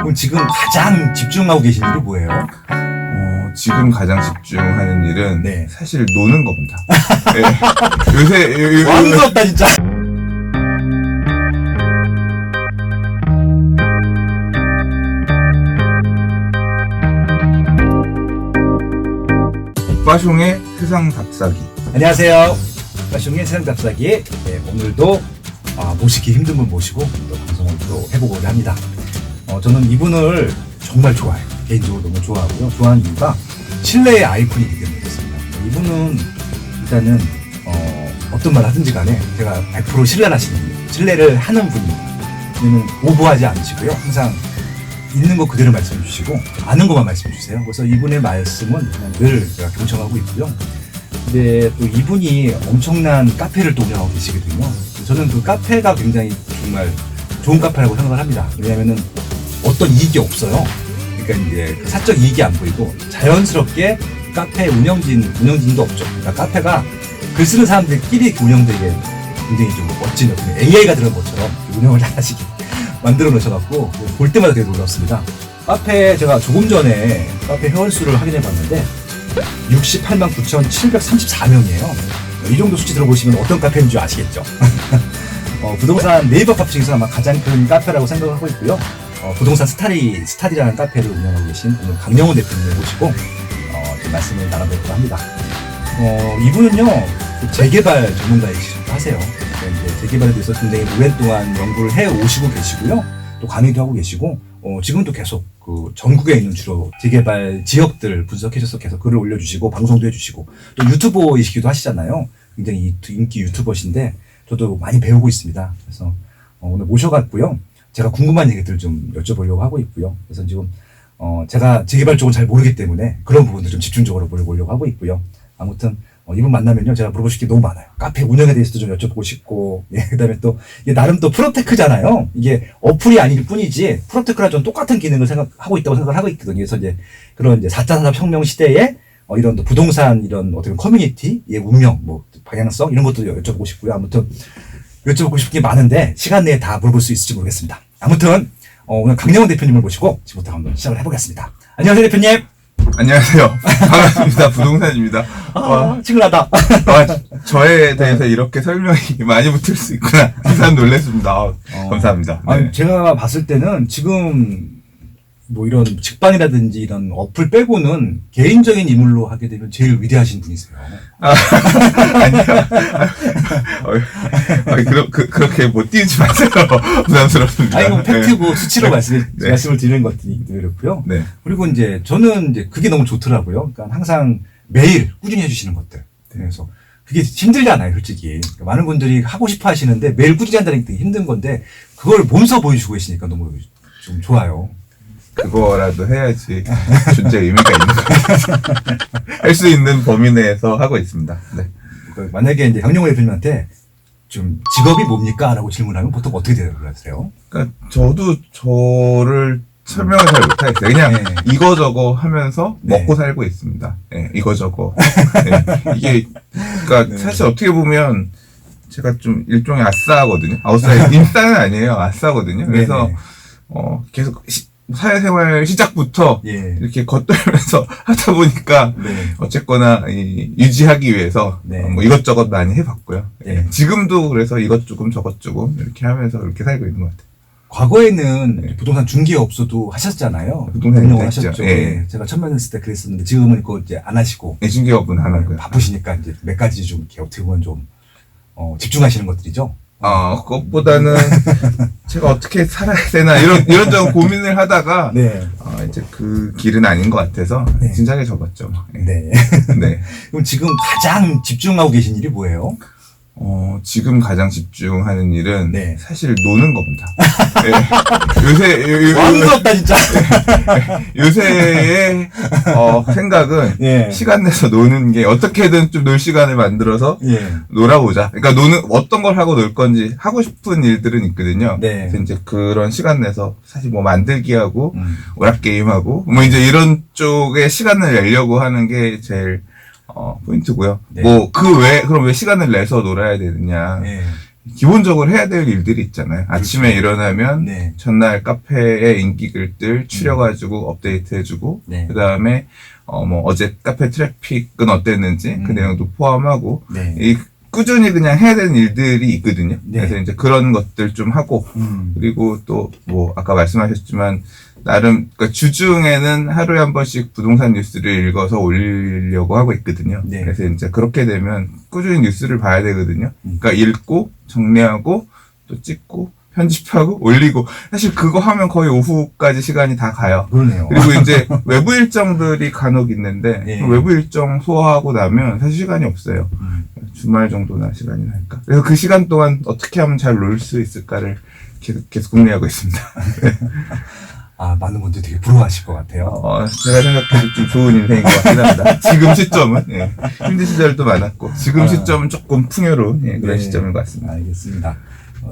그럼 지금 가장 집중하고 계신 일이 뭐예요? 지금 가장 집중하는 일은 네. 사실 노는 겁니다. 네. 요새 왕스럽다 진짜. 오빠숑의 세상 답사기. 안녕하세요. 오빠숑의 세상 답사기. 네, 오늘도 모시기 힘든 분 모시고 또 방송을 또 해보고자 합니다. 저는 이분을 정말 좋아해요. 개인적으로 너무 좋아하고요. 좋아하는 이유가 신뢰의 아이콘이기 때문에 그렇습니다. 이분은 일단은 어떤 말 하든지 간에 제가 100% 신뢰를 하는 분입니다. 이분은 오버하지 않으시고요. 항상 있는 거 그대로 말씀해 주시고 아는 것만 말씀해 주세요. 그래서 이분의 말씀은 늘 제가 경청하고 있고요. 근데 또 이분이 엄청난 카페를 또 운영하고 계시거든요. 저는 그 카페가 굉장히 정말 좋은 카페라고 생각을 합니다. 왜냐면은 어떤 이익이 없어요. 그러니까 이제 사적 이익이 안 보이고 자연스럽게 카페 운영진도 없죠. 그러니까 카페가 글 쓰는 사람들끼리 운영되게 굉장히 좀 멋진 어떤 AI가 들어간 것처럼 운영을 잘 하시게 만들어 놓으셔갖고 볼 때마다 되게 놀랍습니다. 카페 제가 조금 전에 카페 회원수를 확인해 봤는데 68만 9,734명이에요. 이 정도 수치 들어보시면 어떤 카페인 줄 아시겠죠? 부동산 네이버 카페 중에서 아마 가장 큰 카페라고 생각을 하고 있고요. 부동산 스타디라는 카페를 운영하고 계신 오늘 강영훈 대표님을 모시고 좀 말씀을 나눠보려고 합니다. 이분은요 재개발 전문가이시기도 하세요. 그러니까 이제 재개발에 대해서 굉장히 오랜 동안 연구를 해 오시고 계시고요. 또 강의도 하고 계시고 지금도 계속 그 전국에 있는 주로 재개발 지역들 분석해서 계속 글을 올려주시고 방송도 해주시고 또 유튜버이시기도 하시잖아요. 굉장히 인기 유튜버신데 저도 많이 배우고 있습니다. 그래서 오늘 모셔갔고요. 제가 궁금한 얘기들 좀 여쭤보려고 하고 있고요. 그래서 지금 제가 재개발 쪽은 잘 모르기 때문에 그런 부분들 좀 집중적으로 물어보려고 하고 있고요. 아무튼 이분 만나면요 제가 물어보실 게 너무 많아요. 카페 운영에 대해서도 좀 여쭤보고 싶고, 그다음에 또 이게 나름 또 프로테크잖아요. 이게 어플이 아닐 뿐이지 프로테크랑 좀 똑같은 기능을 생각하고 있다고 생각을 하고 있거든요. 그래서 이제 그런 이제 4차 산업혁명 시대에 이런 또 부동산 이런 어떻게 커뮤니티의 운영, 뭐 방향성 이런 것도 여쭤보고 싶고요. 아무튼 여쭤보고 싶은 게 많은데 시간 내에 다 물어볼 수 있을지 모르겠습니다. 아무튼 오늘 강영훈 대표님을 모시고 지금부터 한번 시작을 해보겠습니다. 안녕하세요 대표님. 안녕하세요. 반갑습니다. 부동산입니다. 친근하다. 저에 대해서 이렇게 설명이 많이 붙을 수 있구나. 항상 놀랐습니다. 감사합니다. 네. 아니, 제가 봤을 때는 지금 뭐 이런 직방이라든지 이런 어플 빼고는 개인적인 인물로 하게 되면 제일 위대하신 분이세요. 아니요. 그렇게 못 띄우지 마세요. 부담스럽습니다. 아니, 뭐 팩트고 네. 수치로 말씀을 드리는 것들이 그렇고요. 네. 그리고 이제 저는 이제 그게 너무 좋더라고요. 그러니까 항상 매일 꾸준히 해주시는 것들. 그래서 그게 힘들잖아요, 솔직히. 그러니까 많은 분들이 하고 싶어 하시는데 매일 꾸준히 한다는 게 되게 힘든 건데 그걸 몸소 보여주고 계시니까 너무 좀 좋아요. 그거라도 해야지 존재 의미가 있는 거예요. 할 수 있는 범위 내에서 하고 있습니다. 네. 만약에 이제 강영훈 대표님한테 좀 직업이 뭡니까? 라고 질문하면 보통 어떻게 대답을 하세요? 그러니까 저도 저를 설명을 잘 못하겠어요. 그냥 네. 이거저거 하면서 네. 먹고 살고 있습니다. 네, 이거저거. 네. 이게 그러니까 네. 사실 어떻게 보면 제가 좀 일종의 아싸거든요. 인싸는 아니에요. 아싸거든요. 그래서 계속 사회생활 시작부터 이렇게 겉돌면서 하다 보니까 어쨌거나 유지하기 위해서 뭐 이것저것 많이 해봤고요. 지금도 그래서 이것 조금 저것 조금 이렇게 하면서 이렇게 살고 있는 것 같아요. 과거에는 부동산 중개업소도 하셨잖아요. 부동산 운영을 하셨죠. 제가 처음 만났을 때 그랬었는데 지금은 그거 이제 안 하시고 중개업은 안 하고요. 바쁘시니까 이제 몇 가지 좀 이렇게 어떻게 보면 좀 집중하시는 것들이죠. 그것보다는 제가 어떻게 살아야 되나 이런저런 고민을 하다가 이제 그 길은 아닌 것 같아서 진작에 접었죠. 네. 네. 그럼 지금 가장 집중하고 계신 일이 뭐예요? 지금 가장 집중하는 일은 사실 노는 겁니다. 왕스럽다 진짜. 요새의 생각은 시간 내서 노는 게 어떻게든 좀 놀 시간을 만들어서 놀아보자. 그러니까 어떤 걸 하고 놀 건지 하고 싶은 일들은 있거든요. 그래서 이제 그런 시간 내서 사실 뭐 만들기 하고 오락 게임하고 뭐 이제 이런 쪽에 시간을 내려고 하는 게 제일 포인트고요. 뭐 그럼 왜 시간을 내서 놀아야 되느냐. 기본적으로 해야 될 일들이 있잖아요. 아침에 그렇죠. 일어나면 네. 전날 카페의 인기글들 추려가지고 업데이트해주고 네. 그 다음에 뭐 어제 카페 트래픽은 어땠는지 그 내용도 포함하고 네. 이 꾸준히 그냥 해야 되는 일들이 있거든요. 네. 그래서 이제 그런 것들 좀 하고 그리고 또 뭐 아까 말씀하셨지만 나름 그러니까 주중에는 하루에 한 번씩 부동산 뉴스를 읽어서 올리려고 하고 있거든요. 네. 그래서 이제 그렇게 되면 꾸준히 뉴스를 봐야 되거든요. 그러니까 읽고 정리하고 또 찍고 편집하고 올리고 사실 그거 하면 거의 오후까지 시간이 다 가요. 그러네요. 그리고 이제 외부 일정들이 간혹 있는데 네. 그 외부 일정 소화하고 나면 사실 시간이 없어요. 주말 정도나 시간이 날까. 그래서 그 시간 동안 어떻게 하면 잘 놀 수 있을까를 계속 궁리하고 있습니다. 아, 많은 분들이 되게 부러워하실 것 같아요. 제가 생각해도 좀 좋은 인생인 것 같긴 합니다. 지금 시점은 예. 힘든 시절도 많았고 지금 시점은 조금 풍요로운 그런 시점인 것 같습니다. 알겠습니다.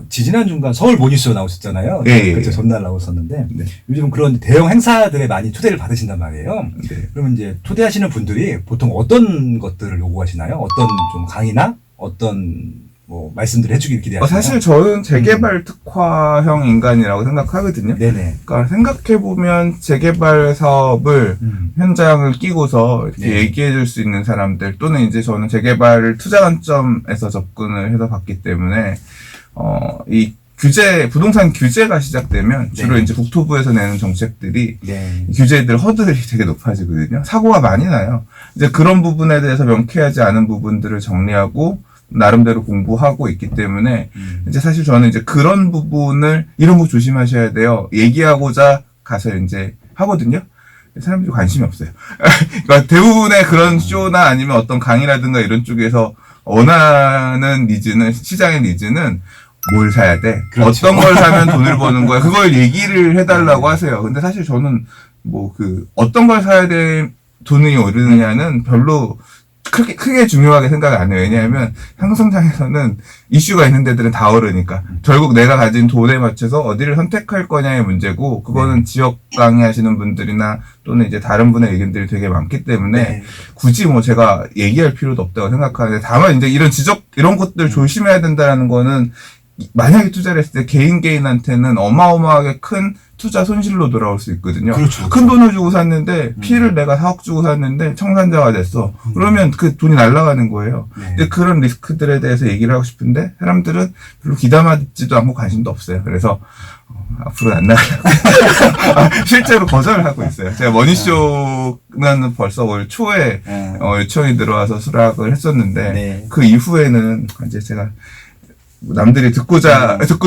지지난 중간 서울 모니쇼 나오셨잖아요. 예. 그때 전날 나오셨는데 네. 요즘 그런 대형 행사들에 많이 초대를 받으신단 말이에요. 네. 그러면 이제 초대하시는 분들이 보통 어떤 것들을 요구하시나요? 어떤 좀 강의나 어떤 뭐 말씀들을 해주길 기대하시나요? 사실 저는 재개발 특화형 인간이라고 생각하거든요. 네네. 그러니까 생각해보면 재개발 사업을 현장을 끼고서 이렇게 네. 얘기해 줄 수 있는 사람들 또는 이제 저는 재개발 투자 관점에서 접근을 해서 봤기 때문에 이 부동산 규제가 시작되면 주로 네. 이제 국토부에서 내는 정책들이 네. 규제들 허들이 되게 높아지거든요. 사고가 많이 나요. 이제 그런 부분에 대해서 명쾌하지 않은 부분들을 정리하고 나름대로 공부하고 있기 때문에 이제 사실 저는 이제 그런 부분을 이런 거 조심하셔야 돼요. 얘기하고자 가서 이제 하거든요. 사람들이 관심이 없어요. 그러니까 대부분의 그런 쇼나 아니면 어떤 강의라든가 이런 쪽에서 원하는 니즈는 시장의 니즈는 뭘 사야 돼? 그렇죠. 어떤 걸 사면 돈을 버는 거야? 그걸 얘기를 해달라고 하세요. 근데 사실 저는 뭐 어떤 걸 사야 돼 돈이 오르느냐는 별로 크게 중요하게 생각 안 해요. 왜냐하면 상승장에서는 이슈가 있는 데들은 다 오르니까. 결국 내가 가진 돈에 맞춰서 어디를 선택할 거냐의 문제고, 그거는 지역 강의하시는 분들이나 또는 이제 다른 분의 의견들이 되게 많기 때문에 굳이 뭐 제가 얘기할 필요도 없다고 생각하는데, 다만 이제 이런 것들 조심해야 된다는 거는 만약에 투자를 했을 때 개인한테는 어마어마하게 큰 투자 손실로 돌아올 수 있거든요. 그렇죠. 큰 돈을 주고 샀는데 피해를 내가 4억 주고 샀는데 청산자가 됐어. 그러면 그 돈이 날아가는 거예요. 근데 그런 리스크들에 대해서 얘기를 하고 싶은데 사람들은 별로 귀담아듣지도 않고 관심도 없어요. 그래서 앞으로는 안 나가려고 실제로 거절을 하고 있어요. 제가 머니쇼는 벌써 올 초에 요청이 들어와서 수락을 했었는데 네. 그 이후에는 이제 제가 남들이 듣고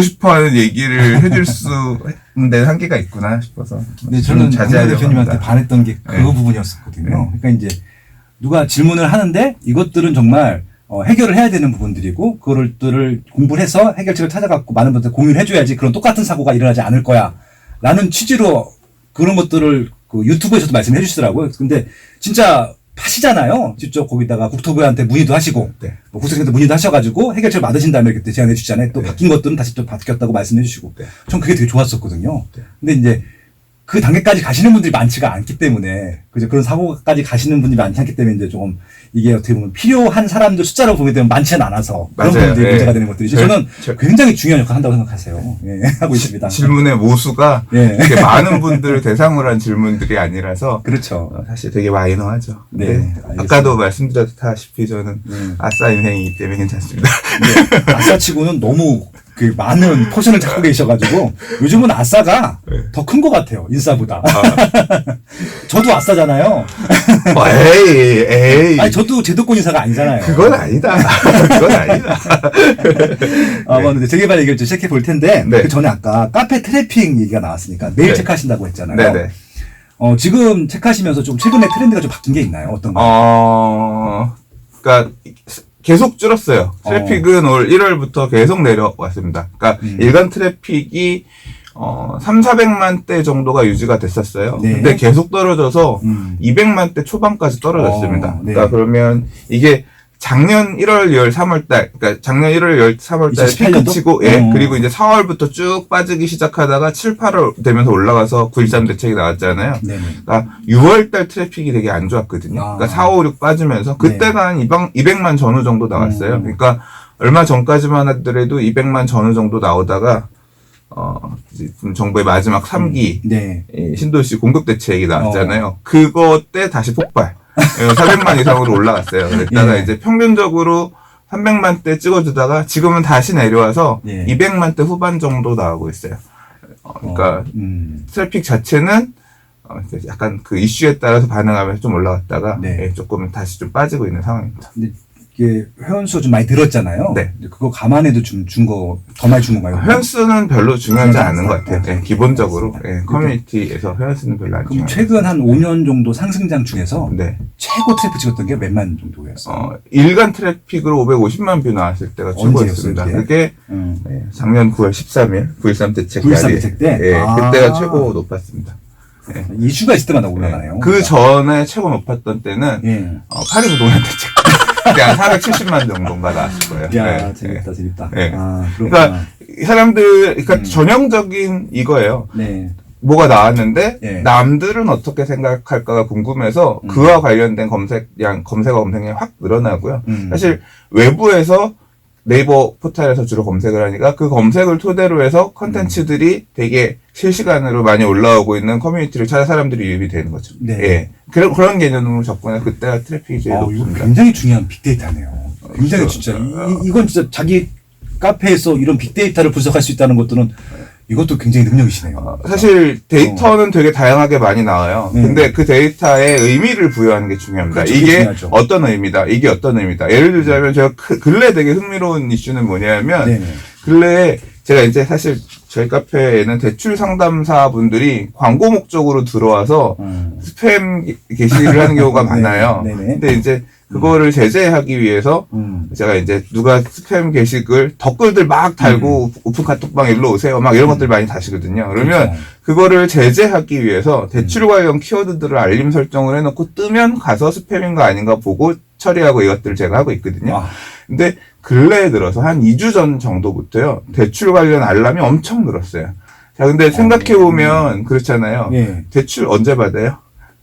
싶어하는 얘기를 해줄 수 있는데 한계가 있구나 싶어서. 네, 저는 장대 대표님한테 합니다. 반했던 게 그 부분이었었거든요. 그러니까 이제 누가 질문을 하는데 이것들은 정말 해결을 해야 되는 부분들이고 그것들을 공부를 해서 해결책을 찾아갖고 많은 분들 공유를 해줘야지 그런 똑같은 사고가 일어나지 않을 거야 라는 취지로 그런 것들을 그 유튜브에서도 말씀해 주시더라고요. 근데 진짜 파시잖아요. 직접 거기다가 국토부한테 문의도 하시고, 뭐 국세청한테 문의도 하셔가지고 해결책을 받으신 다음에 그때 제안해 주시잖아요. 또 바뀐 것들은 다시 또 바뀌었다고 말씀해 주시고. 전 그게 되게 좋았었거든요. 근데 이제 그 단계까지 가시는 분들이 많지가 않기 때문에, 그죠? 그런 사고까지 가시는 분들이 많지 않기 때문에 이제 조금 이게 어떻게 보면 필요한 사람들 숫자로 보게 되면 많지는 않아서 그런 맞아요. 부분들이 문제가 되는 것들이죠. 저는 저- 굉장히 중요한 역할을 한다고 생각하세요. 하고 있습니다. 질문의 모수가 네. 이렇게 많은 분들을 대상으로 한 질문들이 아니라서 그렇죠. 사실 되게 마이너하죠. 네, 근데 알겠습니다. 아까도 말씀드렸다시피 저는 아싸 인생이기 때문에 괜찮습니다. 아싸치고는 너무 그 많은 포션을 잡고 계셔가지고 요즘은 아싸가 더 큰 것 같아요. 인싸보다. 저도 아싸잖아요. 에이. 아니 저도 제도권 인사가 아니잖아요. 그건 아니다. 그건 아니다. 근데 재개발 얘기를 좀 시작해 볼 텐데 네. 그 전에 아까 카페 트래핑 얘기가 나왔으니까 매일 네. 체크하신다고 했잖아요. 네네. 지금 체크하시면서 좀 최근에 트렌드가 좀 바뀐 게 있나요? 어떤 거? 그러니까 계속 줄었어요. 트래픽은 올 1월부터 계속 내려왔습니다. 그러니까 일간 트래픽이 3,400만 대 정도가 유지가 됐었어요. 네. 근데 계속 떨어져서 200만 대 초반까지 떨어졌습니다. 네. 그러니까 그러면 이게 작년 1월, 2월, 3월 달, 그러니까 작년 1월, 2월, 3월 달 2018 년도? 피크치고, 그리고 이제 4월부터 쭉 빠지기 시작하다가 7, 8월 되면서 올라가서 9.13 대책이 나왔잖아요. 네네. 그러니까 6월 달 트래픽이 되게 안 좋았거든요. 그러니까 4, 5, 6 빠지면서 그때가 한 200만 전후 정도 나왔어요. 그러니까 얼마 전까지만 하더라도 200만 전후 정도 나오다가 이제 정부의 마지막 3기 네. 신도시 공급 대책이 나왔잖아요. 그것 때 다시 폭발. 400만 이상으로 올라갔어요. 그랬다가 예. 이제 평균적으로 300만 대 찍어주다가 지금은 다시 내려와서 예. 200만 대 후반 정도 나오고 있어요. 그러니까 트래픽 자체는 약간 그 이슈에 따라서 반응하면서 좀 올라갔다가 네. 조금 다시 좀 빠지고 있는 상황입니다. 근데 이게 회원수가 좀 많이 늘었잖아요. 네. 근데 그거 감안해도 더 많이 준 건가요? 회원수는 별로 중요하지 중요하지 않은 것 않습니다. 같아요. 네, 기본적으로 알겠습니다. 커뮤니티에서 회원수는 별로 안 그럼 중요해요. 최근 한 5년 정도 상승장 중에서 네. 최고 트래픽 찍었던 게 몇만 정도였어요? 일간 트래픽으로 550만 뷰 나왔을 때가 최고였습니다. 언제였어요, 그게 작년 9월 13일 9.13 대책 9.13 날이 대책 때? 그때가 최고 높았습니다. 이슈가 있을 때마다 올라가네요. 그 전에 최고 높았던 때는 예. 파리 부동산 대책 그게 한 470만 정도인가 나왔을 거예요. 야, 네, 재밌다, 재밌다. 네. 아, 그러니까 이 사람들, 그러니까 전형적인 이거예요. 네. 뭐가 나왔는데 예. 남들은 어떻게 생각할까가 궁금해서 그와 관련된 검색어 검색량이 확 늘어나고요. 사실 외부에서 네이버 포털에서 주로 검색을 하니까 그 검색을 토대로 해서 컨텐츠들이 되게 실시간으로 많이 올라오고 있는 커뮤니티를 찾아 사람들이 유입이 되는 거죠. 네. 예. 그런 개념으로 접근해서 그때가 트래픽이 제일 이거 높습니다. 굉장히 중요한 빅데이터네요. 굉장히 그렇죠. 진짜 이건 진짜 자기 카페에서 이런 빅데이터를 분석할 수 있다는 것들은 이것도 굉장히 능력이시네요. 사실 데이터는 되게 다양하게 많이 나와요. 근데 그 데이터에 의미를 부여하는 게 중요합니다. 그렇죠, 이게 중요하죠. 어떤 의미다. 이게 어떤 의미다. 예를 들자면 제가 근래에 되게 흥미로운 이슈는 뭐냐면 네네. 근래에 제가 이제 사실 저희 카페에는 대출 상담사 분들이 광고 목적으로 들어와서 스팸 게시를 하는 경우가 네, 많아요. 네네. 근데 이제 그거를 제재하기 위해서 제가 이제 누가 스팸 게시글 댓글들 막 달고 오픈 카톡방 일로 오세요 막 이런 것들 많이 다시거든요. 그러면 그렇죠. 그거를 제재하기 위해서 대출 관련 키워드들을 알림 설정을 해놓고 뜨면 가서 스팸인가 아닌가 보고 처리하고 이것들을 제가 하고 있거든요. 아. 근데 근래에 들어서 한 2주 전 정도부터요 대출 관련 알람이 엄청 늘었어요. 자, 근데 생각해보면 그렇잖아요. 예. 대출 언제 받아요?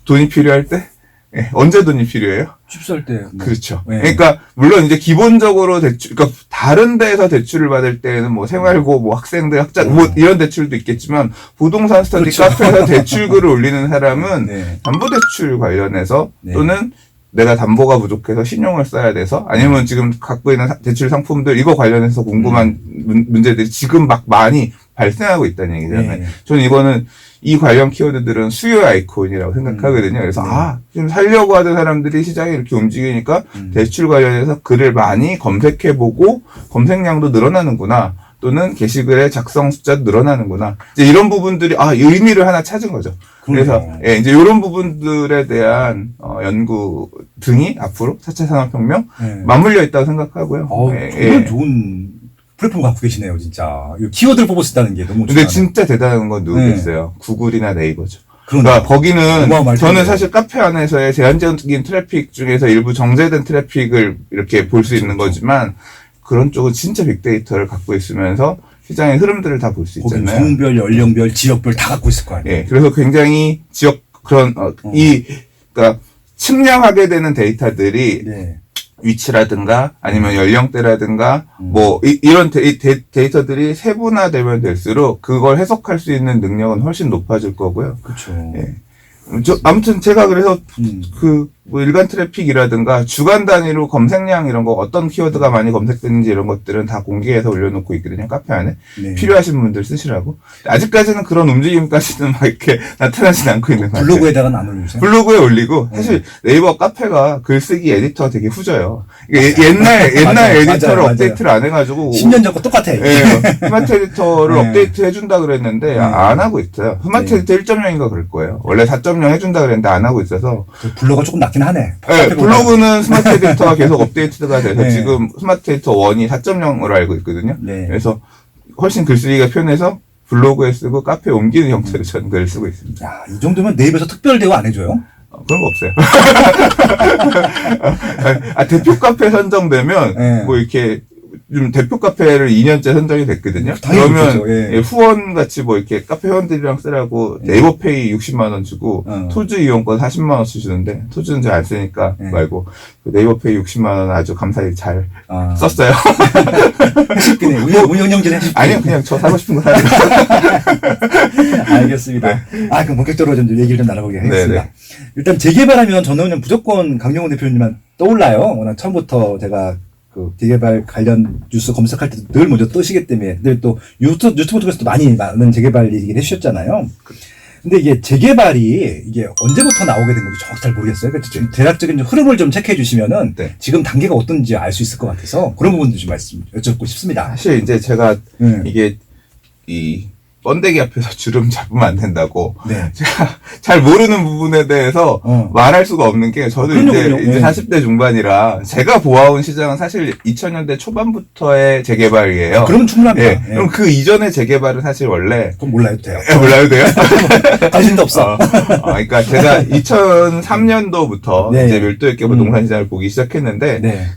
돈이 필요할 때? 예, 언제 돈이 필요해요? 칩살 때. 뭐. 그렇죠. 예. 그러니까 물론 이제 기본적으로 대출, 그러니까 다른 데에서 대출을 받을 때는 뭐 생활고, 뭐 학생들, 학자, 뭐 이런 대출도 있겠지만 부동산 스터디 그렇죠. 카페에서 대출글을 올리는 사람은 네. 담보대출 관련해서 네. 또는 내가 담보가 부족해서 신용을 써야 돼서 아니면 지금 갖고 있는 대출 상품들 이거 관련해서 궁금한 문제들이 지금 막 많이 발생하고 있다는 얘기잖아요. 네. 저는 이거는 이 관련 키워드들은 수요 아이콘이라고 생각하거든요. 그래서 지금 살려고 하던 사람들이 시장에 이렇게 움직이니까 대출 관련해서 글을 많이 검색해보고 검색량도 늘어나는구나. 또는 게시글의 작성 숫자도 늘어나는구나. 이제 이런 부분들이 의미를 하나 찾은 거죠. 그래서 예, 이제 이런 부분들에 대한 연구 등이 앞으로 4차 산업혁명 네. 맞물려 있다고 생각하고요. 정말 좋은 플랫폼 갖고 계시네요, 진짜. 이 키워드를 뽑을 수 있다는 게 너무 근데 좋아요. 진짜 대단한 건 누구겠어요? 구글이나 네이버죠. 그러네. 그러니까 거기는 어마어마할 저는 텐데. 사실 카페 안에서의 제한적인 트래픽 중에서 일부 정제된 트래픽을 이렇게 볼 수 있는 거지만 그런 쪽은 진짜 빅데이터를 갖고 있으면서 시장의 흐름들을 다 볼 수 거기는 있잖아요. 성별, 연령별, 지역별 다 갖고 있을 거 아니에요. 예, 그래서 굉장히 지역 그런 그러니까 측량하게 되는 데이터들이 네. 위치라든가 아니면 연령대라든가 뭐 이런 데이터들이 세분화되면 될수록 그걸 해석할 수 있는 능력은 훨씬 높아질 거고요. 그렇죠. 예. 아무튼 제가 그래서 뭐 일간 트래픽이라든가 주간 단위로 검색량 이런 거 어떤 키워드가 많이 검색되는지 이런 것들은 다 공개해서 올려놓고 있거든요. 카페 안에. 네. 필요하신 분들 쓰시라고. 아직까지는 그런 움직임까지는 막 이렇게 나타나진 않고 있는 것 같아요. 블로그에다가는 안 올리세요? 블로그에 올리고 사실 네이버 카페가 글쓰기 에디터가 되게 후져요. 이게 옛날 맞아요. 에디터를 맞아요. 업데이트를 안 해가지고 10년 전 거 똑같아. 예, 스마트 에디터를 네. 업데이트 해준다 그랬는데 안 하고 있어요. 스마트 네. 에디터 1.0인가 그럴 거예요. 원래 4.0 해준다 그랬는데 안 하고 있어서 블로그가 조금 낫긴 하네. 네, 블로그는 스마트 에디터가 계속 업데이트가 돼서 네. 지금 스마트 에디터 1이 4.0으로 알고 있거든요. 네. 그래서 훨씬 글쓰기가 편해서 블로그에 쓰고 카페에 옮기는 형태로 저는 글을 쓰고 있습니다. 야, 이 정도면 네이버에서 특별 대우 안 해줘요? 그런 거 없어요. 대표 카페 선정되면 네. 뭐 이렇게 좀 대표 카페를 2년째 선정이 됐거든요. 당연히 그러면 그렇죠. 예. 예, 후원 같이 뭐 이렇게 카페 회원들이랑 쓰라고 네이버페이 60만 원 주고 토즈 이용권 40만 원 주시는데 토즈는 잘 안 쓰니까 말고 그 네이버페이 60만 원 아주 감사히 잘 썼어요. 쉽게 운영질 해줄게. 아니요, 그냥 저 사고 싶은 거 사요. 알겠습니다. 그럼 본격적으로 좀 얘기를 좀 나눠보게 하겠습니다. 네네. 일단 재개발하면 저는 그냥 무조건 강용훈 대표님만 떠올라요. 워낙 처음부터 제가 그 재개발 관련 뉴스 검색할 때도 늘 먼저 뜨시기 때문에. 근데 또 유튜브 통해서도 많은 재개발 얘기를 해주셨잖아요. 근데 이게 재개발이 이게 언제부터 나오게 된 건지 정확히 잘 모르겠어요. 그러니까 좀 대략적인 흐름을 좀 체크해 주시면은 지금 단계가 어떤지 알 수 있을 것 같아서 그런 부분도 좀 말씀 여쭙고 싶습니다. 사실 이제 제가 이게 이 번데기 앞에서 주름 잡으면 안 된다고 제가 잘 모르는 부분에 대해서 말할 수가 없는 게 저도 이제 40대 중반이라 제가 보아온 시장은 사실 2000년대 초반부터의 재개발이에요. 그러면 충분합니다. 그럼 그 이전의 재개발은 사실 원래 그럼 몰라도 돼요. 몰라도 돼요? 관심도 없어. 그러니까 제가 2003년도부터 이제 밀도 있게 부동산 시장을 보기 시작했는데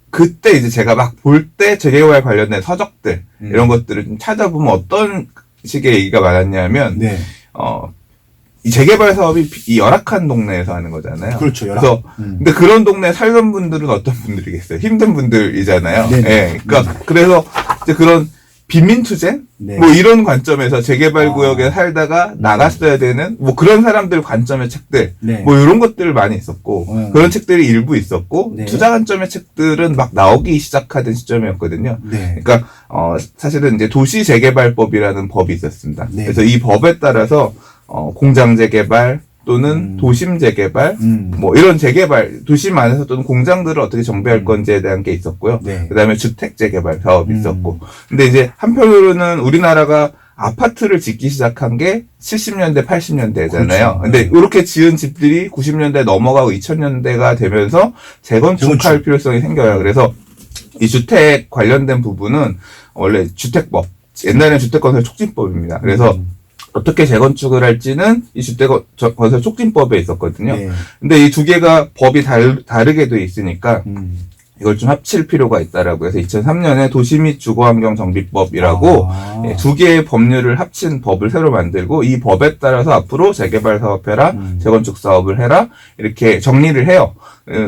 그때 이제 제가 막 볼 때 재개발 관련된 서적들 이런 것들을 좀 찾아보면 어떤 식의 얘기가 많았냐면 이 재개발 사업이 이 열악한 동네에서 하는 거잖아요. 그렇죠. 그래서 근데 그런 동네에 살던 분들은 어떤 분들이겠어요? 힘든 분들이잖아요. 그러니까 그래서 이제 그런 빈민투쟁 뭐 이런 관점에서 재개발 구역에 살다가 나갔어야 되는 뭐 그런 사람들 관점의 책들 뭐 이런 것들 많이 있었고 그런 책들이 일부 있었고 투자 관점의 책들은 막 나오기 시작하던 시점이었거든요. 그러니까 사실은 이제 도시재개발법이라는 법이 있었습니다. 그래서 이 법에 따라서 공장 재개발 또는 도심 재개발, 뭐 이런 재개발, 도심 안에서 또는 공장들을 어떻게 정비할 건지에 대한 게 있었고요. 그다음에 주택 재개발 사업이 있었고. 근데 이제 한편으로는 우리나라가 아파트를 짓기 시작한 게 70년대, 80년대잖아요. 그렇죠. 근데 이렇게 지은 집들이 90년대 넘어가고 2000년대가 되면서 재건축할 필요성이 생겨요. 그래서 이 주택 관련된 부분은 원래 주택법, 옛날에는 주택건설 촉진법입니다. 그래서 어떻게 재건축을 할지는 이 주택건설 촉진법에 있었거든요. 근데 이 두 개가 법이 다르게 돼 있으니까 이걸 좀 합칠 필요가 있다라고 해서 2003년에 도시 및 주거환경 정비법이라고 두 개의 법률을 합친 법을 새로 만들고 이 법에 따라서 앞으로 재개발 사업해라, 재건축 사업을 해라 이렇게 정리를 해요.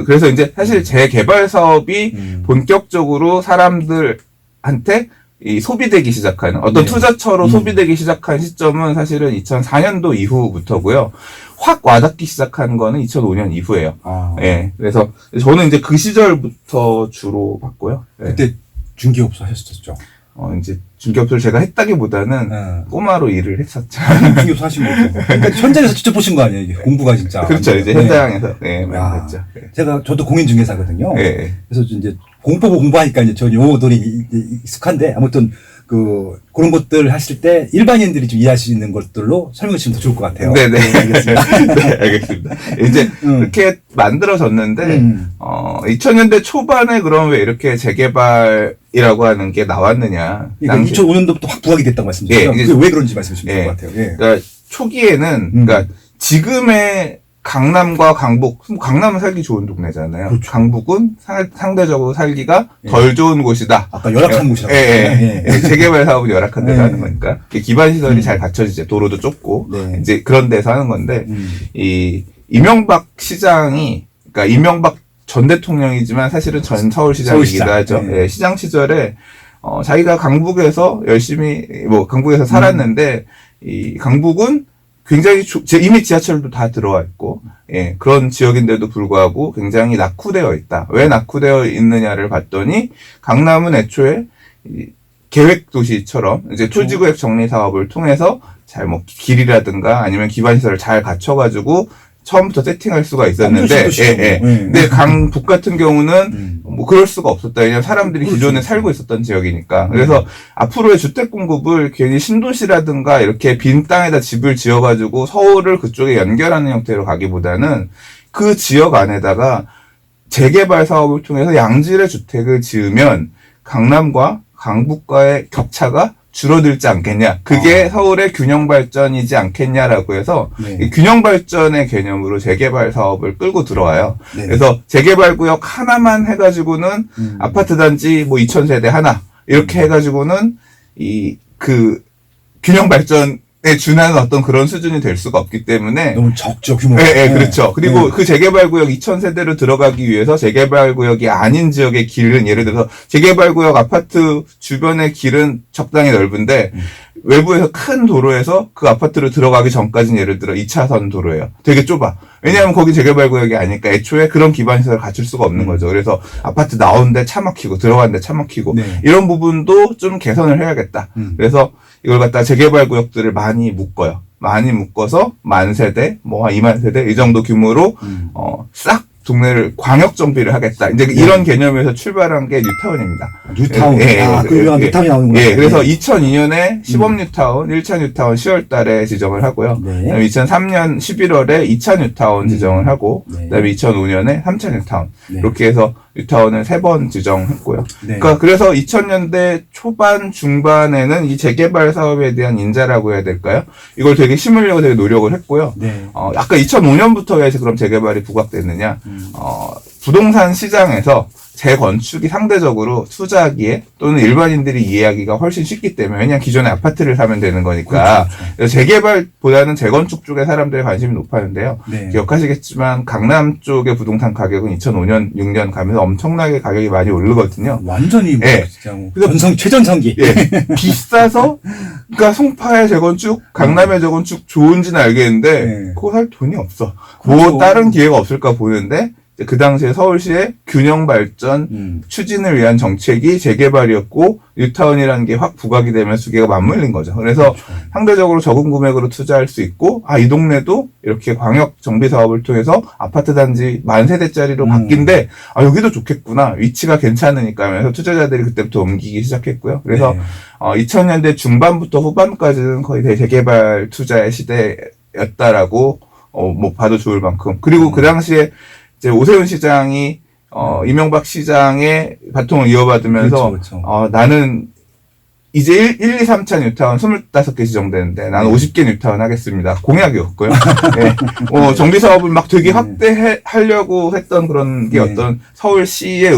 그래서 이제 사실 재개발 사업이 본격적으로 사람들한테 이 소비되기 시작하는 어떤 투자처로 소비되기 시작한 시점은 사실은 2004년도 이후부터고요. 확 와닿기 시작한 거는 2005년 이후예요. 그래서 저는 이제 그 시절부터 주로 봤고요. 그때 중개업소 하셨었죠? 이제 중개업소를 제가 했다기보다는 꼬마로 일을 했었죠. 중개업소 하신 거죠. 그러니까 현장에서 직접 보신 거 아니에요? 이게 공부가 진짜. 그렇죠. 이제 현장에서 많이 했죠. 저도 공인중개사거든요. 그래서 이제 공법을 공부하니까 이제 저 용어들이 익숙한데 아무튼 그런 것들 하실 때 일반인들이 좀 이해할 수 있는 것들로 설명해 주시면 더 좋을 것 같아요. 네네. 알겠습니다. 네, 알겠습니다. 이제 이렇게 만들어졌는데, 2000년대 초반에 그럼 왜 이렇게 재개발이라고 하는 게 나왔느냐. 그러니까 2005년도부터 확 부각이 됐다고 말씀드렸죠. 그게 왜 그런지 말씀해 주시면 좋을 것 같아요. 그러니까 초기에는, 그러니까 지금의 강남과 강북, 강남은 살기 좋은 동네잖아요. 그렇죠. 강북은 상대적으로 살기가 덜 좋은 곳이다. 아까 열악한 곳이라고. 재개발 사업은 열악한 데서 하는 거니까. 기반 시설이 잘 갖춰지죠. 도로도 좁고. 이제 그런 데서 하는 건데, 이 이명박 시장이, 그러니까 이명박 전 대통령이지만 사실은 전 서울시장이기도 하죠. 시장 시절에, 자기가 강북에서 열심히, 강북에서 살았는데, 이 강북은 굉장히 이미 지하철도 다 들어와 있고, 그런 지역인데도 불구하고 굉장히 낙후되어 있다. 왜 낙후되어 있느냐를 봤더니, 강남은 애초에 계획도시처럼 이제 토지구역 정리 사업을 통해서 잘 길이라든가 아니면 기반시설을 잘 갖춰가지고 처음부터 세팅할 수가 있었는데, 근데 강북 같은 경우는 그럴 수가 없었다. 왜냐면 사람들이 기존에 살고 있었던 지역이니까. 그래서 앞으로의 주택 공급을 괜히 신도시라든가 이렇게 빈 땅에다 집을 지어가지고 서울을 그쪽에 연결하는 형태로 가기보다는 그 지역 안에다가 재개발 사업을 통해서 양질의 주택을 지으면 강남과 강북과의 격차가 줄어들지 않겠냐. 그게 서울의 균형 발전이지 않겠냐라고 해서 네. 이 균형 발전의 개념으로 재개발 사업을 끌고 들어와요. 네. 그래서 재개발 구역 하나만 해가지고는 아파트 단지 뭐 2,000세대 하나 이렇게 해가지고는 그 균형 발전에 준하는 어떤 그런 수준이 될 수가 없기 때문에 너무 적죠, 규모가. 네, 네, 그렇죠. 그리고 네. 그 재개발구역 2,000세대로 들어가기 위해서 재개발구역이 아닌 지역의 길은 예를 들어서 재개발구역 아파트 주변의 길은 적당히 넓은데 외부에서 큰 도로에서 그 아파트로 들어가기 전까지는 예를 들어 2차선 도로예요. 되게 좁아. 왜냐하면 거기 재개발구역이 아니니까 애초에 그런 기반시설을 갖출 수가 없는 거죠. 그래서 아파트 나오는데 차 막히고 들어가는데 차 막히고 네. 이런 부분도 좀 개선을 해야겠다. 그래서 이걸 갖다 재개발구역들을 많이 묶어요. 많이 묶어서 10,000세대, 뭐 한 20,000세대 이 정도 규모로 싹 동네를 광역 정비를 하겠다. 이제 이런 개념에서 출발한 게 뉴타운입니다. 뉴타운. 그 유명한 뉴타운이 나오는구나. 예, 그래서 2002년에 시범 뉴타운, 1차 뉴타운 10월 달에 지정을 하고요. 네. 그다음에 2003년 11월에 2차 뉴타운 지정을 하고, 네. 그다음에 2005년에 3차 뉴타운. 네. 이렇게 해서 뉴타운을 3번 지정했고요. 네. 그러니까 그래서 2000년대 초반 중반에는 이 재개발 사업에 대한 인자라고 해야 될까요? 이걸 되게 심으려고 되게 노력을 했고요. 네. 아까 2005년부터 왜 그럼 재개발이 부각됐느냐? 부동산 시장에서 재건축이 상대적으로 투자하기에 또는 일반인들이 이해하기가 훨씬 쉽기 때문에 왜냐하면 기존에 아파트를 사면 되는 거니까 그렇죠. 재개발보다는 재건축 쪽에 사람들의 관심이 높았는데요. 네. 기억하시겠지만 강남 쪽의 부동산 가격은 2005년, 6년 가면서 엄청나게 가격이 많이 오르거든요. 완전히 뭐 예. 진짜 뭐 최전성기. 예. 비싸서 그러니까 송파의 재건축, 강남의 재건축 좋은지는 알겠는데 네. 그거 살 돈이 없어. 그렇죠. 뭐 다른 기회가 없을까 보는데 그 당시에 서울시의 균형 발전 추진을 위한 정책이 재개발이었고 뉴타운이라는 게 확 부각이 되면서 두 개가 맞물린 거죠. 그래서 상대적으로 적은 금액으로 투자할 수 있고 이 동네도 이렇게 광역 정비 사업을 통해서 아파트 단지 10,000세대짜리로 바뀐데 여기도 좋겠구나. 위치가 괜찮으니까 하면서 투자자들이 그때부터 옮기기 시작했고요. 그래서 네. 2000년대 중반부터 후반까지는 거의 대재개발 투자의 시대였다라고 뭐 봐도 좋을 만큼 그리고 그 당시에 이제 오세훈 시장이 이명박 시장의 바통을 이어받으면서 그렇죠. 나는 이제 1, 2, 3차 뉴타운 25개 지정되는데 나는 50개 뉴타운 하겠습니다. 공약이었고요. 네. 정비 사업을 막 되게 확대하려고 했던 그런 게 어떤 서울시의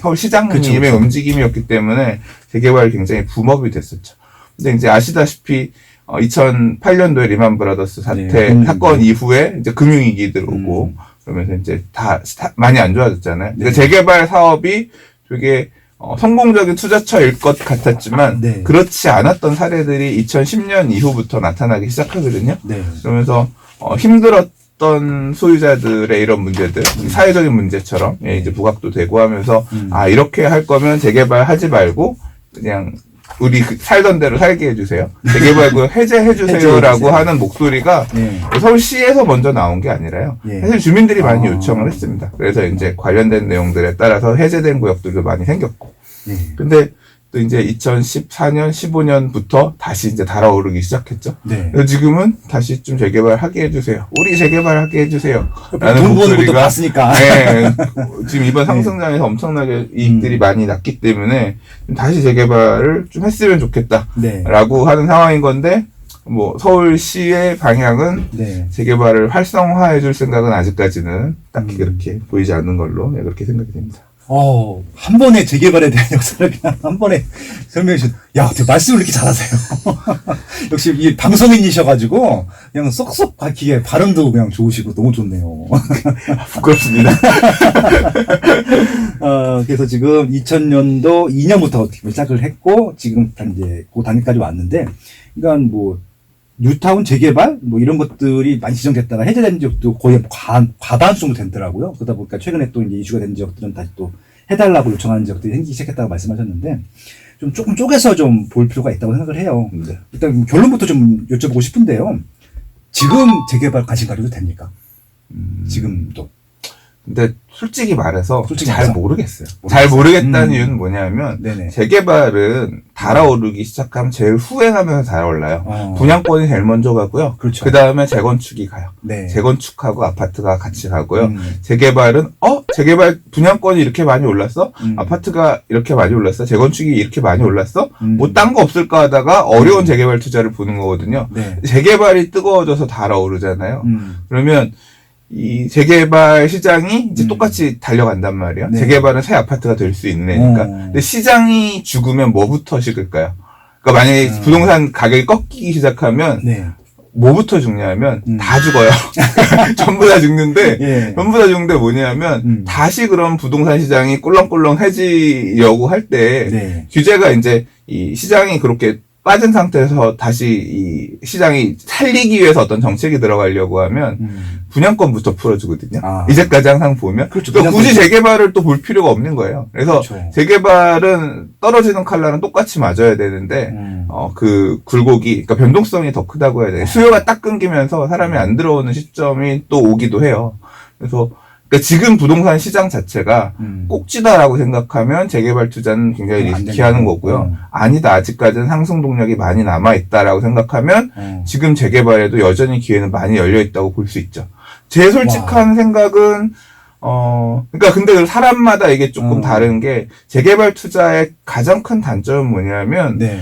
서울시장님의 그쵸. 움직임이었기 때문에 재개발이 굉장히 붐업이 됐었죠. 근데 이제 아시다시피 2008년도에 리만 브라더스 사건 이후에 이제 금융위기 들어오고 그러면서 이제 다 많이 안 좋아졌잖아요. 그러니까 재개발 사업이 되게 성공적인 투자처일 것 같았지만 그렇지 않았던 사례들이 2010년 이후부터 나타나기 시작하거든요. 그러면서 힘들었던 소유자들의 이런 문제들, 사회적인 문제처럼 이제 부각도 되고 하면서 이렇게 할 거면 재개발 하지 말고 그냥 우리 살던 대로 살게 해주세요. 재개발구역 해제해주세요라고 하는 목소리가 서울시에서 먼저 나온 게 아니라요. 사실 주민들이 많이 요청을 했습니다. 그래서 이제 관련된 내용들에 따라서 해제된 구역들도 많이 생겼고. 근데 또 이제 2014년, 15년부터 다시 이제 달아오르기 시작했죠. 그래서 지금은 다시 좀 재개발하게 해주세요. 우리 재개발하게 해주세요. 라는 돈 버는 것도 목소리가 봤으니까. 지금 이번 상승장에서 엄청나게 이익들이 많이 났기 때문에 다시 재개발을 좀 했으면 좋겠다. 라고 하는 상황인 건데 뭐 서울시의 방향은 재개발을 활성화해 줄 생각은 아직까지는 딱히 그렇게 보이지 않는 걸로 그렇게 생각이 됩니다. 한 번에 재개발에 대한 역사를 그냥 한 번에 설명해 주신, 되게 말씀을 이렇게 잘하세요. 역시 이 방송인이셔가지고, 그냥 쏙쏙 밝히게 발음도 그냥 좋으시고 너무 좋네요. 부끄럽습니다. 그래서 지금 2000년도 2년부터 어떻게 시작을 했고, 지금 이제 그 단계까지 왔는데, 그러니까 뭐, 뉴타운 재개발 뭐 이런 것들이 많이 지정됐다가 해제된 지역도 거의 과반 정도 된더라고요. 그러다 보니까 최근에 또 이제 이슈가 된 지역들은 다시 또 해달라고 요청하는 지역들이 생기기 시작했다고 말씀하셨는데 조금 쪼개서 좀 볼 필요가 있다고 생각을 해요. 일단 결론부터 좀 여쭤보고 싶은데요. 지금 재개발 관심 가져도 됩니까? 지금도. 근데 솔직히 말해서 솔직히 잘 말해서? 모르겠어요. 잘 모르겠다는 이유는 뭐냐면 네네. 재개발은 달아오르기 시작하면 제일 후행하면서 달아올라요. 분양권이 제일 먼저 가고요. 그렇죠. 그 다음에 재건축이 가요. 네. 재건축하고 아파트가 같이 가고요. 재개발은 재개발 분양권이 이렇게 많이 올랐어? 아파트가 이렇게 많이 올랐어? 재건축이 이렇게 많이 올랐어? 뭐 딴 거 없을까 하다가 어려운 재개발 투자를 보는 거거든요. 네. 재개발이 뜨거워져서 달아오르잖아요. 그러면 이 재개발 시장이 이제 똑같이 달려간단 말이에요. 네. 재개발은 새 아파트가 될 수 있는 애니까. 근데 시장이 죽으면 뭐부터 식을까요? 그러니까 만약에 부동산 가격이 꺾이기 시작하면 네. 뭐부터 죽냐면 다 죽어요. 전부 다 죽는데 예. 전부 다 죽는데 뭐냐면 다시 그럼 부동산 시장이 꿀렁꿀렁해지려고 할 때 네. 규제가 이제 이 시장이 그렇게 빠진 상태에서 다시 이 시장이 살리기 위해서 어떤 정책이 들어가려고 하면 분양권부터 풀어주거든요. 이제까지 항상 보면. 그렇죠. 또 굳이 재개발을 또 볼 필요가 없는 거예요. 그래서 그렇죠. 재개발은 떨어지는 칼날은 똑같이 맞아야 되는데 그 굴곡이 그러니까 변동성이 더 크다고 해야 돼요. 수요가 딱 끊기면서 사람이 안 들어오는 시점이 또 오기도 해요. 그래서 그러니까 지금 부동산 시장 자체가 꼭지다라고 생각하면 재개발 투자는 굉장히 리스키하는 거고요. 아니다. 아직까지는 상승 동력이 많이 남아있다라고 생각하면 지금 재개발에도 여전히 기회는 많이 열려있다고 볼 수 있죠. 제 솔직한 생각은 그러니까 근데 사람마다 이게 조금 다른 게 재개발 투자의 가장 큰 단점은 뭐냐면 네.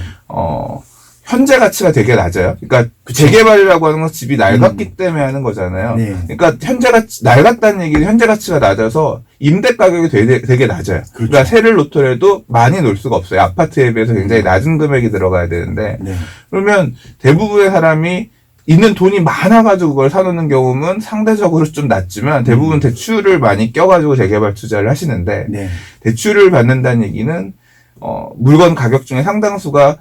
현재 가치가 되게 낮아요. 그러니까 재개발이라고 하는 건 집이 낡았기 때문에 하는 거잖아요. 네. 그러니까 현재 가치 낡았다는 얘기는 현재 가치가 낮아서 임대 가격이 되게 낮아요. 그렇죠. 그러니까 세를 놓더라도 많이 놓을 수가 없어요. 아파트에 비해서 굉장히 낮은 금액이 들어가야 되는데 네. 그러면 대부분의 사람이 있는 돈이 많아가지고 그걸 사놓는 경우는 상대적으로 좀 낮지만 대부분 대출을 많이 껴가지고 재개발 투자를 하시는데 네. 대출을 받는다는 얘기는 물건 가격 중에 상당수가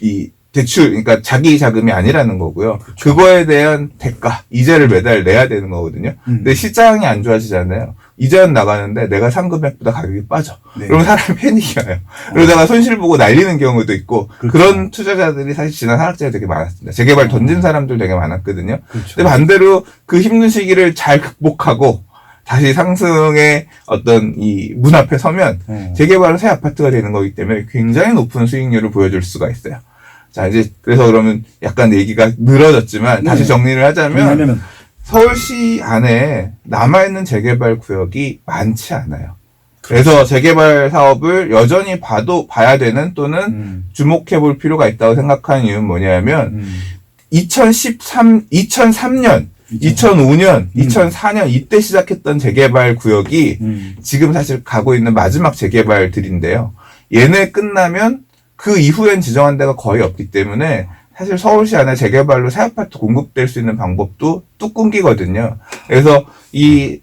이 대출, 그러니까 자기 자금이 아니라는 거고요. 그렇죠. 그거에 대한 대가, 이자를 매달 내야 되는 거거든요. 근데 시장이 안 좋아지잖아요. 이자는 나가는데 내가 산 금액보다 가격이 빠져. 네. 그러면 사람이 패닉이 와요. 그러다가 손실 보고 날리는 경우도 있고, 그렇죠. 그런 투자자들이 사실 지난 하락장에 되게 많았습니다. 재개발 던진 사람들 되게 많았거든요. 그렇죠. 근데 반대로 그 힘든 시기를 잘 극복하고, 다시 상승의 어떤 이 문 앞에 서면 재개발은 새 아파트가 되는 거기 때문에 굉장히 높은 수익률을 보여줄 수가 있어요. 자, 이제, 그래서 그러면 약간 얘기가 늘어졌지만, 다시 정리를 하자면, 서울시 안에 남아있는 재개발 구역이 많지 않아요. 그래서 재개발 사업을 여전히 봐야 되는 또는 주목해 볼 필요가 있다고 생각하는 이유는 뭐냐면, 2003년, 2005년, 2004년 이때 시작했던 재개발 구역이 지금 사실 가고 있는 마지막 재개발들인데요. 얘네 끝나면 그 이후엔 지정한 데가 거의 없기 때문에 사실 서울시 안에 재개발로 새 아파트 공급될 수 있는 방법도 뚝 끊기거든요. 그래서 이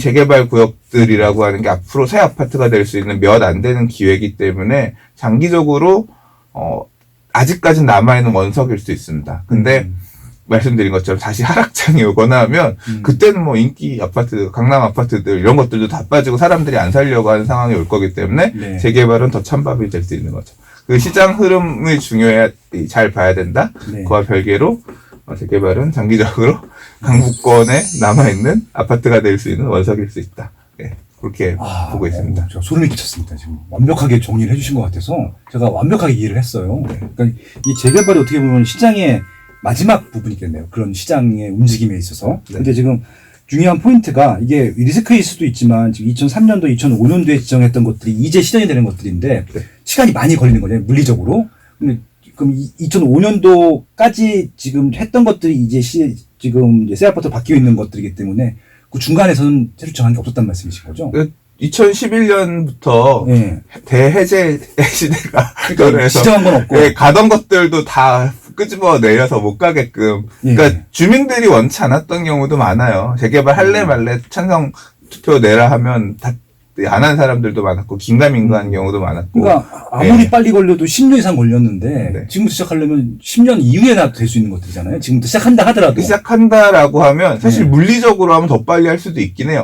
재개발 구역들이라고 하는 게 앞으로 새 아파트가 될 수 있는 몇 안 되는 기회이기 때문에 장기적으로 아직까지 남아있는 원석일 수 있습니다. 근데 말씀드린 것처럼 다시 하락장이 오거나 하면 그때는 뭐 인기 아파트, 강남 아파트들 이런 것들도 다 빠지고 사람들이 안 살려고 하는 상황이 올 거기 때문에 네. 재개발은 더 찬밥이 될 수 있는 거죠. 그 시장 흐름이 중요해 잘 봐야 된다. 네. 그와 별개로 재개발은 장기적으로 강북권에 남아있는 아파트가 될 수 있는 원석일 수 있다. 네, 그렇게 보고 있습니다. 제가 소름이 끼쳤습니다. 지금 완벽하게 정리를 해주신 것 같아서 제가 완벽하게 이해를 했어요. 그러니까 이 재개발이 어떻게 보면 시장의 마지막 부분이겠네요. 그런 시장의 움직임에 있어서. 네. 근데 근데 지금 중요한 포인트가 이게 리스크일 수도 있지만 지금 2003년도, 2005년도에 지정했던 것들이 이제 실현이 되는 것들인데 네. 시간이 많이 걸리는 거죠. 물리적으로. 근데 그럼 2005년도까지 지금 했던 것들이 이제 지금 이제 새 아파트로 바뀌어 있는 것들이기 때문에 그 중간에서는 새로 정한 게 없었단 말씀이신 거죠? 2011년부터 네. 대해제 시대가 그러니까 지정한 건 없고. 네, 가던 것들도 다 끄집어 내려서 못 가게끔. 그러니까 예. 주민들이 원치 않았던 경우도 많아요. 재개발 할래 말래 찬성 투표 내라 하면 다 안 한 사람들도 많았고 긴가민가한 경우도 많았고. 그러니까 아무리 네. 빨리 걸려도 10년 이상 걸렸는데 네. 지금부터 시작하려면 10년 이후에나 될 수 있는 것들이잖아요. 지금부터 시작한다 하더라도. 시작한다라고 하면 사실 네. 물리적으로 하면 더 빨리 할 수도 있긴 해요.